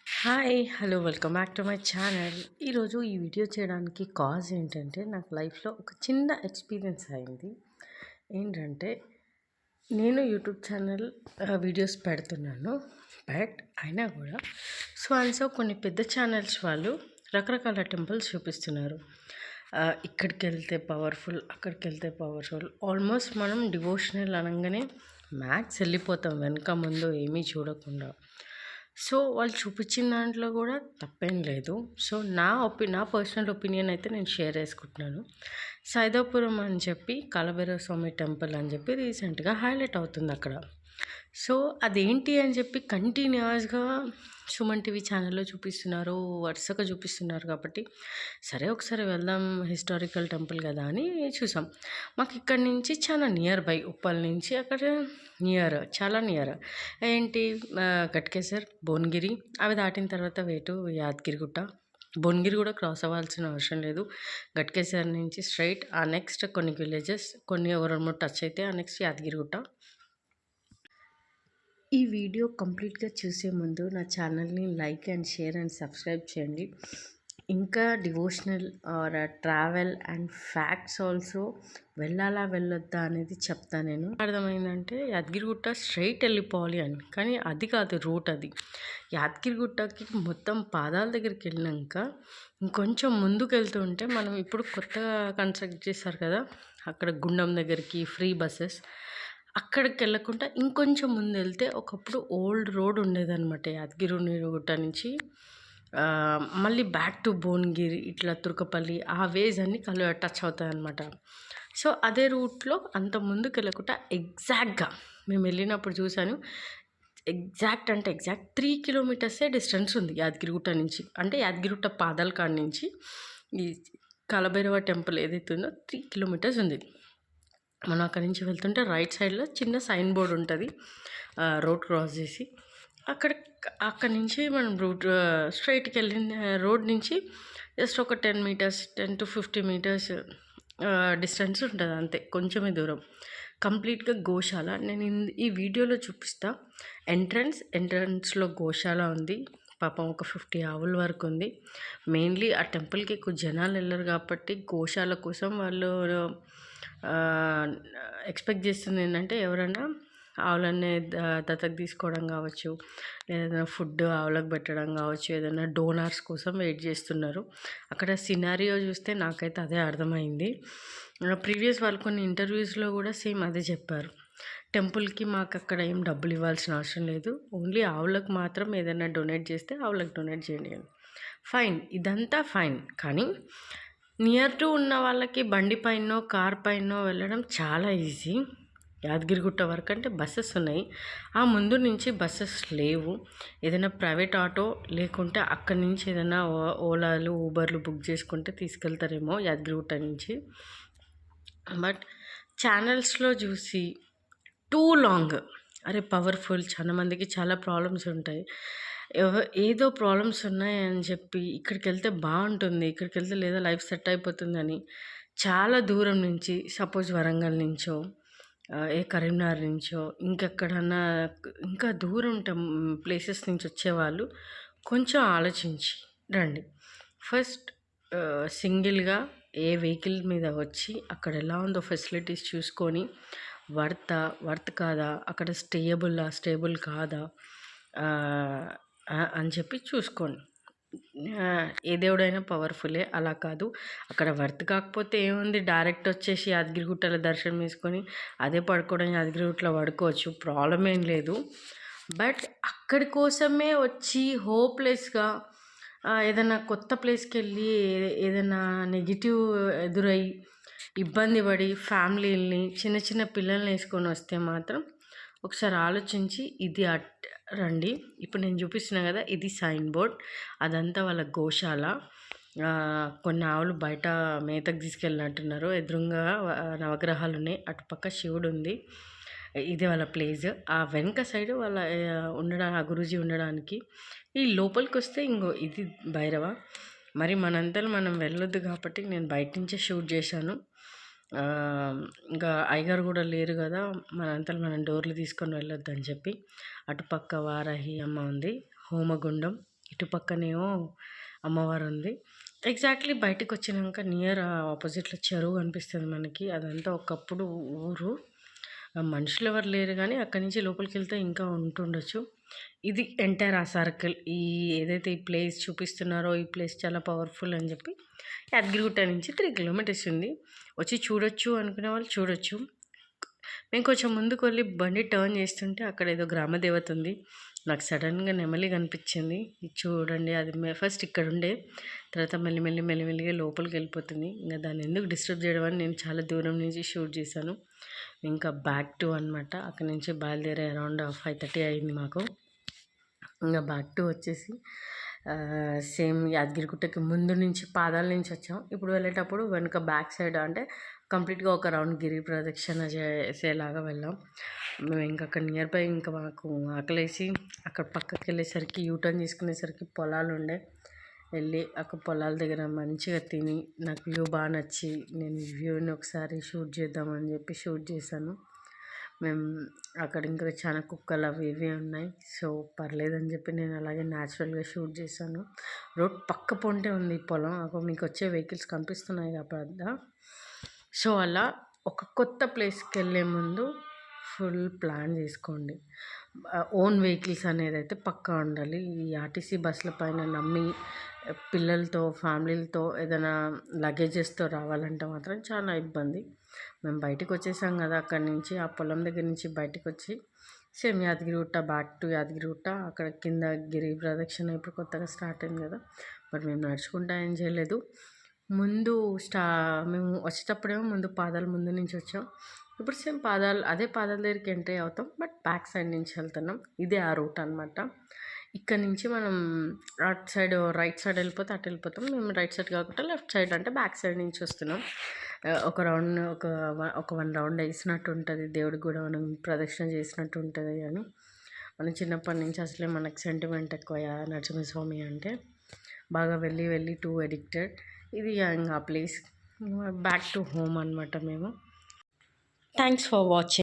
Hi hello welcome back to my channel. ఈరోజు ఈ video చేయడానికి కాజ్ ఏంటంటే నాకు లైఫ్లో ఒక చిన్న ఎక్స్పీరియన్స్ అయింది. ఏంటంటే నేను యూట్యూబ్ ఛానల్ వీడియోస్ పెడుతున్నాను. బట్ అయినా కూడా సో కొన్ని పెద్ద ఛానల్స్ వాళ్ళు రకరకాల టెంపుల్స్ చూపిస్తున్నారు. ఇక్కడికి వెళ్తే పవర్ఫుల్, అక్కడికి వెళ్తే పవర్ఫుల్. ఆల్మోస్ట్ మనం డివోషనల్ అనగానే మ్యాక్స్ వెళ్ళిపోతాం, వెనక ముందు ఏమీ చూడకుండా. సో వాళ్ళు చూపించిన దాంట్లో కూడా తప్పేం లేదు. సో నా పర్సనల్ ఒపీనియన్ అయితే నేను షేర్ చేసుకుంటున్నాను. సైదాపురం అని చెప్పి కాలభైరవ స్వామి టెంపుల్ అని చెప్పి రీసెంట్గా హైలైట్ అవుతుంది అక్కడ. సో అదేంటి అని చెప్పి కంటిన్యూస్గా సుమన్ టీవీ ఛానల్లో చూపిస్తున్నారు, వరుసగా చూపిస్తున్నారు. కాబట్టి సరే ఒకసారి వెళ్దాం, హిస్టారికల్ టెంపుల్ కదా అని చూసాం. మాకు ఇక్కడ నుంచి చాలా నియర్ బై, ఉప్పల్ నుంచి అక్కడ చాలా నియర్. ఏంటి గట్కేసర్, భువనగిరి అవి దాటిన తర్వాత వేటు యాదగిరిగుట్ట. భువనగిరి కూడా క్రాస్ అవ్వాల్సిన అవసరం లేదు. గట్కేసర్ నుంచి స్ట్రైట్ ఆ నెక్స్ట్ కొన్ని విలేజెస్, కొన్ని రెండు మూడు టచ్ అయితే ఆ నెక్స్ట్ యాదగిరిగుట్ట. ఈ వీడియో కంప్లీట్గా చూసే ముందు నా ఛానల్ని like and share and subscribe చేయండి. ఇంకా devotional or travel and facts also వెళ్ళొద్దా అనేది చెప్తాను నేను. అర్థమైందంటే యాదగిరిగుట్ట స్ట్రైట్ వెళ్ళిపోవాలి అని, కానీ అది కాదు రూట్. అది యాదగిరిగుట్టకి మొత్తం పాదాల దగ్గరికి వెళ్ళినాక ఇంకొంచెం ముందుకు వెళ్తుంటే మనం ఇప్పుడు కొత్తగా కన్స్ట్రక్ట్ చేస్తారు కదా, అక్కడ గుండం దగ్గరికి ఫ్రీ బస్సెస్, అక్కడికి వెళ్ళకుండా ఇంకొంచెం ముందు వెళ్తే ఒకప్పుడు ఓల్డ్ రోడ్ ఉండేదన్నమాట. యాదగిరిగుట్ట నుంచి మళ్ళీ బ్యాక్ టు భువనగిరి, ఇట్లా తుర్కపల్లి ఆ వేస్ అన్నీ టచ్ అవుతాయి అన్నమాట. సో అదే రూట్లో అంత ముందుకు వెళ్ళకుండా ఎగ్జాక్ట్గా మేము వెళ్ళినప్పుడు చూశాను. ఎగ్జాక్ట్ 3 కిలోమీటర్సే డిస్టెన్స్ ఉంది యాదగిరిగుట్ట నుంచి. అంటే యాదగిరిగుట్ట పాదాల కాడ నుంచి ఈ కాలభైరవ టెంపుల్ ఏదైతే ఉందో 3 కిలోమీటర్స్ ఉంది. మనం అక్కడి నుంచి వెళ్తుంటే రైట్ సైడ్లో చిన్న సైన్ బోర్డ్ ఉంటుంది, రోడ్ క్రాస్ చేసి అక్కడి నుంచి మనం స్ట్రైట్కి వెళ్ళిన రోడ్ నుంచి జస్ట్ ఒక 10 to 50 మీటర్స్ డిస్టెన్స్ ఉంటుంది, అంతే, కొంచెమే దూరం. కంప్లీట్గా గోశాల. నేను ఈ వీడియోలో చూపిస్తా. ఎంట్రన్స్లో గోశాల ఉంది. పాపం ఒక 50 ఆవుల వరకు ఉంది. మెయిన్లీ ఆ టెంపుల్కి ఎక్కువ జనాలు వెళ్ళరు కాబట్టి గోశాల కోసం వాళ్ళు ఎక్స్పెక్ట్ చేస్తుంది ఏంటంటే ఎవరైనా ఆవులన్నీ దత్తత తీసుకోవడం కావచ్చు, ఏదైనా ఫుడ్ ఆవులకు పెట్టడం కావచ్చు, ఏదైనా డోనార్స్ కోసం వెయిట్ చేస్తున్నారు. అక్కడ సినారియో చూస్తే నాకైతే అదే అర్థమైంది. ప్రీవియస్ వాళ్ళు కొన్ని ఇంటర్వ్యూస్లో కూడా సేమ్ అదే చెప్పారు. టెంపుల్కి మాకు అక్కడ ఏం డబ్బులు ఇవ్వాల్సిన అవసరం లేదు, ఓన్లీ ఆవులకు మాత్రం ఏదైనా డొనేట్ చేస్తే ఆవులకు డొనేట్ చేయండి అని. ఫైన్, ఇదంతా ఫైన్. కానీ నియర్ టు ఉన్న వాళ్ళకి బండి పైనో కార్ పైనో వెళ్ళడం చాలా ఈజీ. యాదగిరిగుట్ట వరకు అంటే బస్సెస్ ఉన్నాయి, ఆ ముందు నుంచి బస్సెస్ లేవు. ఏదైనా ప్రైవేట్ ఆటో లేకుంటే అక్కడి నుంచి ఏదైనా ఓలాలు ఊబర్లు బుక్ చేసుకుంటే తీసుకెళ్తారేమో యాదగిరిగుట్ట నుంచి. బట్ ఛానల్స్లో చూసి టూ లాంగ్, అరే పవర్ఫుల్, చాలా మందికి చాలా ప్రాబ్లమ్స్ ఉంటాయి, ఏదో ప్రాబ్లమ్స్ ఉన్నాయని చెప్పి ఇక్కడికి వెళ్తే బాగుంటుంది, ఇక్కడికి వెళ్తే లేదా లైఫ్ సెట్ అయిపోతుందని చాలా దూరం నుంచి, సపోజ్ వరంగల్ నుంచో కరీంనగర్ నుంచో ఇంకెక్కడన్నా ఇంకా దూరం ప్లేసెస్ నుంచి వచ్చేవాళ్ళు కొంచెం ఆలోచించి రండి. ఫస్ట్ సింగిల్గా ఏ వెహికల్ మీద వచ్చి అక్కడ ఎలా ఉందో ఫెసిలిటీస్ చూసుకొని వర్త్ కాదా, అక్కడ స్టేబుల్ కాదా అని చెప్పి చూసుకోండి. ఏ దేవుడైనా పవర్ఫుల్లే, అలా కాదు. అక్కడ వర్త్ కాకపోతే ఏముంది, డైరెక్ట్ వచ్చేసి యాదగిరిగుట్టలో దర్శనం చేసుకొని అదే పడుకోవడం, యాదగిరిగుట్టలో పడుకోవచ్చు, ప్రాబ్లం ఏం లేదు. బట్ అక్కడి కోసమే వచ్చి హోప్లెస్గా ఏదైనా కొత్త ప్లేస్కి వెళ్ళి ఏదైనా నెగిటివ్ ఎదురై ఇబ్బంది పడి ఫ్యామిలీని చిన్న పిల్లల్ని వేసుకొని వస్తే మాత్రం ఒకసారి ఆలోచించి ఇది రండి. ఇప్పుడు నేను చూపిస్తున్నా కదా, ఇది సైన్ బోర్డ్, అదంతా వాళ్ళ గోశాల. కొన్ని ఆవులు బయట మేతకు తీసుకెళ్ళినట్టున్నారు. ఎదురుగా నవగ్రహాలు ఉన్నాయి, అటుపక్క శివుడు ఉంది. ఇది వాళ్ళ ప్లేస్. ఆ వెనక సైడ్ వాళ్ళ ఆ గురూజీ ఉండడానికి. ఈ లోపలికి వస్తే ఇంకో ఇది భైరవ. మరి మనంతలో మనం వెళ్ళొద్దు కాబట్టి నేను బయట నుంచే షూట్ చేశాను. ఇంకా అయ్యగారు కూడా లేరు కదా, మనంతలో మనం డోర్లు తీసుకొని వెళ్ళొద్దు అని చెప్పి. అటుపక్క వారాహి అమ్మ ఉంది, హోమగుండం, ఇటు పక్కనేమో అమ్మవారు ఉంది. ఎగ్జాక్ట్లీ బయటకు వచ్చినాక నియర్ ఆపోజిట్లో చెరువు కనిపిస్తుంది మనకి. అదంతా ఒకప్పుడు ఊరు. మనుషులు ఎవరు లేరు కానీ అక్కడి నుంచి లోపలికి వెళ్తే ఇంకా ఉంటుండొచ్చు. ఇది ఎంటైర్ ఆ సర్కిల్. ఏదైతే ఈ ప్లేస్ చూపిస్తున్నారో ఈ ప్లేస్ చాలా పవర్ఫుల్ అని చెప్పి యాదగిరిగుట్ట నుంచి 3 కిలోమీటర్స్ ఉంది. వచ్చి చూడొచ్చు అనుకునే వాళ్ళు చూడొచ్చు. మేము కొంచెం ముందుకు వెళ్ళి బండి టర్న్ చేస్తుంటే అక్కడ ఏదో గ్రామ దేవత ఉంది. నాకు సడన్గా నెమలి కనిపించింది. ఇది చూడండి, అది ఫస్ట్ ఇక్కడ ఉండే, తర్వాత మెల్లిమెల్లిగా లోపలికి వెళ్ళిపోతుంది. ఇంకా దాన్ని ఎందుకు డిస్టర్బ్ చేయడం అని నేను చాలా దూరం నుంచి షూట్ చేశాను. ఇంకా బ్యాక్ టు అనమాట. అక్కడ నుంచి బయలుదేరే అరౌండ్ 5:30 అయింది మాకు. ఇంకా బ్యాక్ టు వచ్చేసి సేమ్ యాదగిరిగుట్టకి ముందు నుంచి పాదాల నుంచి వచ్చాం. ఇప్పుడు వెళ్ళేటప్పుడు వెనుక బ్యాక్ సైడ్ అంటే కంప్లీట్గా ఒక రౌండ్ గిరి ప్రదక్షిణ చేసేలాగా వెళ్ళాం. మేము ఇంకా అక్కడ నియర్ బై ఇంకా మాకు ఆకలేసి అక్కడ పక్కకి వెళ్ళేసరికి యూటర్న్ తీసుకునేసరికి పొలాలు ఉండే. వెళ్ళి అక్కడ పొలాల దగ్గర మంచిగా తిని నాకు వ్యూ బాగా నచ్చి నేను ఈ వ్యూని ఒకసారి షూట్ చేద్దామని చెప్పి షూట్ చేశాను. మేము అక్కడ ఇంకా చాలా కుక్కలు అవి ఇవి ఉన్నాయి. సో పర్లేదని చెప్పి నేను అలాగే న్యాచురల్గా షూట్ చేశాను. రోడ్ పక్క పొంటే ఉంది ఈ పొలం. అక్కడ మీకు వచ్చే వెహికల్స్ కనిపిస్తున్నాయి కదా. సో అలా ఒక కొత్త ప్లేస్కి వెళ్ళే ముందు ఫుల్ ప్లాన్ చేసుకోండి. ఓన్ వెహికల్స్ అనేది అయితే పక్కా ఉండాలి. ఈ ఆర్టీసీ బస్సుల పైన నమ్మి పిల్లలతో ఫ్యామిలీలతో ఏదైనా లగేజెస్తో రావాలంటే మాత్రం చాలా ఇబ్బంది. మేము బయటకు వచ్చేసాం కదా అక్కడి నుంచి, ఆ పొలం దగ్గర నుంచి బయటకు వచ్చి same Yadagirigutta, back to Yadagirigutta. అక్కడ కింద గిరి ప్రదక్షిణ ఇప్పుడు కొత్తగా స్టార్ట్ అయింది కదా. బట్ మేము నడుచుకుంటా ఏం చేయలేదు. ముందు మేము వచ్చేటప్పుడేమో ముందు పాదాల ముందు నుంచి వచ్చాం. ఇప్పుడు సేమ్ అదే పాదాల దగ్గరికి ఎంట్రీ అవుతాం, బట్ బ్యాక్ సైడ్ నుంచి వెళ్తున్నాం. ఇదే ఆ రూట్ అనమాట. ఇక్కడ నుంచి మనం అటు సైడ్ రైట్ సైడ్ వెళ్ళిపోతే అటు వెళ్ళిపోతాం. మేము రైట్ సైడ్ కాకుండా లెఫ్ట్ సైడ్ అంటే బ్యాక్ సైడ్ నుంచి వస్తున్నాం. ఒక రౌండ్ ఒక 1 రౌండ్ వేసినట్టు ఉంటుంది. దేవుడికి కూడా మనం ప్రదక్షిణ చేసినట్టు ఉంటుంది. అని మనం చిన్నప్పటి నుంచి అసలే మనకు సెంటిమెంట్ ఎక్కువ నరసింహస్వామి అంటే. బాగా వెళ్ళి టూ ఎడిక్టెడ్. ఇది ఇంకా ప్లేస్ బ్యాక్ టు హోమ్ అనమాట మేము. Thanks for watching.